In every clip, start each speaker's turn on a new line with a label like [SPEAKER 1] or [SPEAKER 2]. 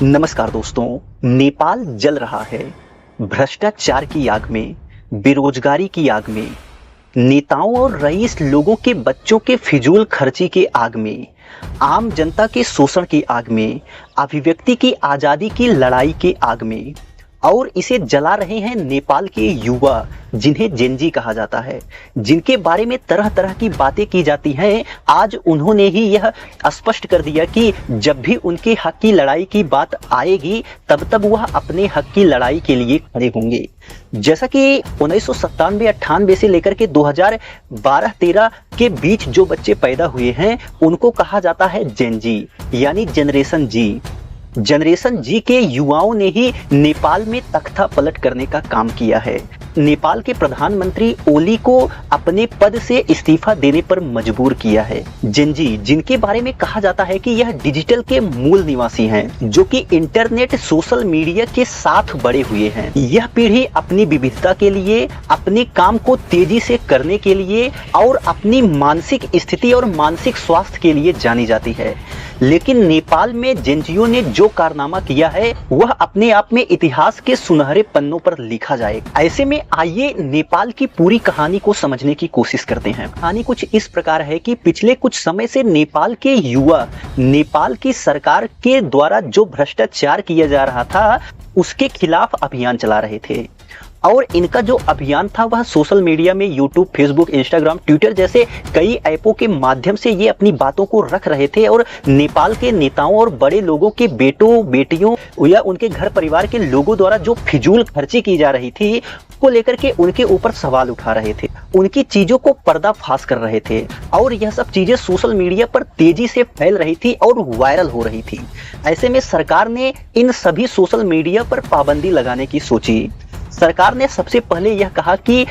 [SPEAKER 1] नमस्कार दोस्तों। नेपाल जल रहा है भ्रष्टाचार की आग में, बेरोजगारी की आग में, नेताओं और रईस लोगों के बच्चों के फिजूल खर्ची के आग में, आम जनता के शोषण की आग में, अभिव्यक्ति की आजादी की लड़ाई के आग में। और इसे जला रहे हैं नेपाल के युवा, जिन्हें जेनजी कहा जाता है, जिनके बारे में तरह तरह की बातें की जाती हैं। आज उन्होंने ही यह स्पष्ट कर दिया कि जब भी उनके हक की लड़ाई की बात आएगी तब वह अपने हक की लड़ाई के लिए खड़े होंगे। जैसा कि 1997-98 से लेकर के 2012-13 के बीच जो बच्चे पैदा हुए हैं उनको कहा जाता है जेनजी, यानी जनरेशन जी। जनरेशन जी के युवाओं ने ही नेपाल में तख्ता पलट करने का काम किया है। नेपाल के प्रधानमंत्री ओली को अपने पद से इस्तीफा देने पर मजबूर किया है। जेनजी, जिनके बारे में कहा जाता है कि यह डिजिटल के मूल निवासी हैं, जो कि इंटरनेट सोशल मीडिया के साथ बड़े हुए हैं। यह पीढ़ी अपनी विविधता के लिए, अपने काम को तेजी से करने के लिए और अपनी मानसिक स्थिति और मानसिक स्वास्थ्य के लिए जानी जाती है। लेकिन नेपाल में जेनजियों ने जो कारनामा किया है वह अपने आप में इतिहास के सुनहरे पन्नों पर लिखा जाए। ऐसे में आइए नेपाल की पूरी कहानी को समझने की कोशिश करते हैं। कहानी कुछ इस प्रकार है कि पिछले कुछ समय से नेपाल के युवा नेपाल की सरकार के द्वारा जो भ्रष्टाचार किया जा रहा था उसके खिलाफ अभियान चला रहे थे। और इनका जो अभियान था वह सोशल मीडिया में यूट्यूब, फेसबुक, इंस्टाग्राम, ट्विटर जैसे कई ऐपों के माध्यम से ये अपनी बातों को रख रहे थे और नेपाल के नेताओं और बड़े लोगों के बेटों बेटियों या उनके घर परिवार के लोगों द्वारा जो फिजूल खर्ची की जा रही थी को लेकर के उनके ऊपर सवाल उठा रहे थे, उनकी चीजों को पर्दाफाश कर रहे थे। और यह सब चीजें सोशल मीडिया पर तेजी से फैल रही थी और वायरल हो रही थी। ऐसे में सरकार ने इन सभी सोशल मीडिया पर पाबंदी लगाने की सोची। सरकार ने सबसे पहले यह कहा कि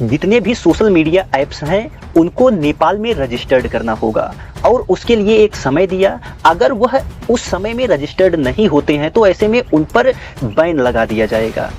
[SPEAKER 1] जितने भी सोशल मीडिया ऐप्स हैं उनको नेपाल में रजिस्टर्ड करना होगा और उसके लिए एक समय दिया। अगर वह उस समय में रजिस्टर्ड नहीं होते हैं तो ऐसे में उन पर बैन लगा दिया जाएगा।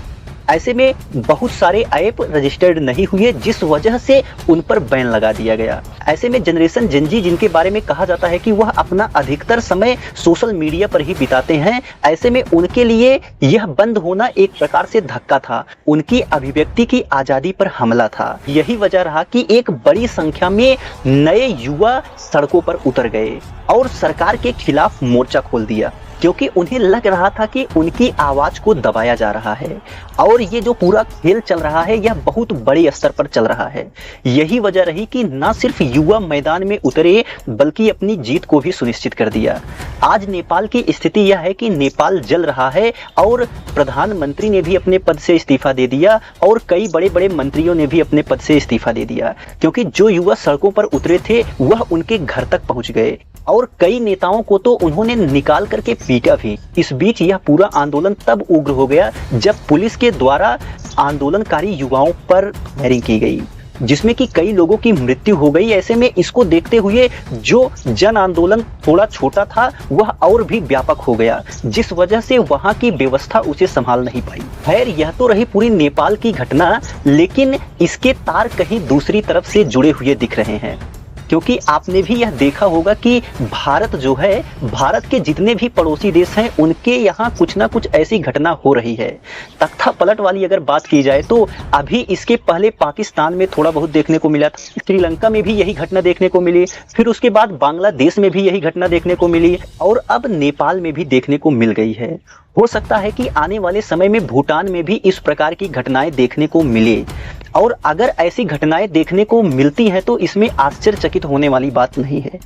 [SPEAKER 1] ऐसे में बहुत सारे ऐप रजिस्टर्ड नहीं हुए जिस वजह से उन पर बैन लगा दिया गया। ऐसे में जनरेशन जेनजी, जिनके बारे में कहा जाता है कि वह अपना अधिकतर समय सोशल मीडिया पर ही बिताते हैं, ऐसे में उनके लिए यह बंद होना एक प्रकार से धक्का था, उनकी अभिव्यक्ति की आज़ादी पर हमला था। यही वजह रहा कि एक बड़ी संख्या में नए युवा सड़कों पर उतर गए और सरकार के खिलाफ मोर्चा खोल दिया, क्योंकि उन्हें लग रहा था कि उनकी आवाज को दबाया जा रहा है और ये जो पूरा खेल चल रहा है यह बहुत बड़े स्तर पर चल रहा है। यही वजह रही कि न सिर्फ युवा मैदान में उतरे बल्कि अपनी जीत को भी सुनिश्चित कर दिया। आज नेपाल की स्थिति यह है कि नेपाल जल रहा है और प्रधानमंत्री ने भी अपने पद से इस्तीफा दे दिया और कई बड़े बड़े मंत्रियों ने भी अपने पद से इस्तीफा दे दिया, क्योंकि जो युवा सड़कों पर उतरे थे वह उनके घर तक पहुंच गए और कई नेताओं को तो उन्होंने निकाल करके पीटा भी। इस बीच यह पूरा आंदोलन तब उग्र हो गया जब पुलिस के द्वारा आंदोलनकारी युवाओं पर फायरिंग की गई, जिसमें कि कई लोगों की मृत्यु हो गई। ऐसे में इसको देखते हुए जो जन आंदोलन थोड़ा छोटा था वह और भी व्यापक हो गया, जिस वजह से वहां की व्यवस्था उसे संभाल नहीं पाई। खैर, यह तो रही पूरी नेपाल की घटना, लेकिन इसके तार कहीं दूसरी तरफ से जुड़े हुए दिख रहे हैं। क्योंकि आपने भी यह देखा होगा कि भारत जो है, भारत के जितने भी पड़ोसी देश हैं उनके यहाँ कुछ ना कुछ ऐसी घटना हो रही है। तख्ता पलट वाली अगर बात की जाए तो अभी इसके पहले पाकिस्तान में थोड़ा बहुत देखने को मिला था, श्रीलंका में भी यही घटना देखने को मिली, फिर उसके बाद बांग्लादेश में भी यही घटना देखने को मिली और अब नेपाल में भी देखने को मिल गई है। हो सकता है कि आने वाले समय में भूटान में भी इस प्रकार की घटनाएं देखने को मिले, और अगर ऐसी घटनाएं देखने को मिलती हैं तो इसमें आश्चर्यचकित होने वाली बात नहीं है,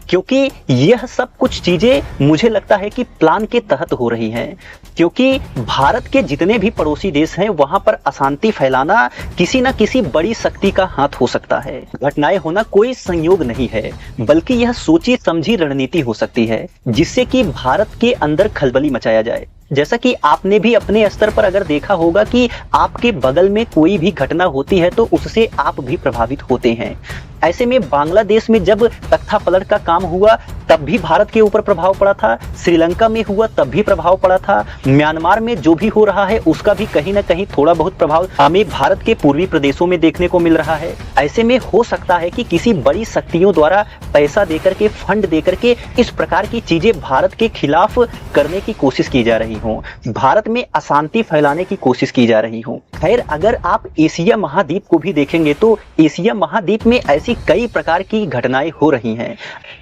[SPEAKER 1] क्योंकि यह सब कुछ चीजें मुझे लगता है कि प्लान के तहत हो रही हैं। क्योंकि भारत के जितने भी पड़ोसी देश हैं वहां पर अशांति फैलाना किसी न किसी बड़ी शक्ति का हाथ हो सकता है। घटनाएं होना कोई संयोग नहीं है, बल्कि यह सोची समझी रणनीति हो सकती है जिससे कि भारत के अंदर खलबली मचाया जाए। जैसा कि आपने भी अपने स्तर पर अगर देखा होगा कि आपके बगल में कोई भी घटना होती है तो उससे आप भी प्रभावित होते हैं। ऐसे में बांग्लादेश में जब तख्ता पलट का काम हुआ तब भी भारत के ऊपर प्रभाव पड़ा था, श्रीलंका में हुआ तब भी प्रभाव पड़ा था, म्यांमार में जो भी हो रहा है उसका भी कहीं ना कहीं थोड़ा बहुत प्रभाव हमें भारत के पूर्वी प्रदेशों में देखने को मिल रहा है। ऐसे में हो सकता है कि किसी बड़ी शक्तियों द्वारा पैसा देकर के, फंड देकर के इस प्रकार की चीजें भारत के खिलाफ करने की कोशिश की जा रही हो, भारत में अशांति फैलाने की कोशिश की जा रही हो। खैर, अगर आप एशिया महाद्वीप को भी देखेंगे तो एशिया महाद्वीप में ऐसी कई प्रकार की घटनाएं हो रही हैं।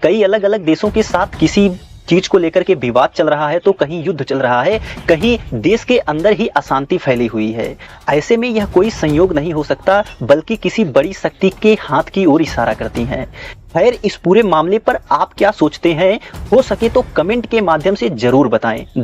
[SPEAKER 1] कई अलग अलग देशों के साथ किसी चीज को लेकर के विवाद चल रहा है, तो कहीं युद्ध चल रहा है, कहीं देश के अंदर ही अशांति फैली हुई है। ऐसे में यह कोई संयोग नहीं हो सकता, बल्कि किसी बड़ी शक्ति के हाथ की ओर इशारा करती हैं। खैर, इस पूरे मामले पर आप क्या सोचते हैं? हो सके तो कमेंट के माध्यम से जरूर बताएं।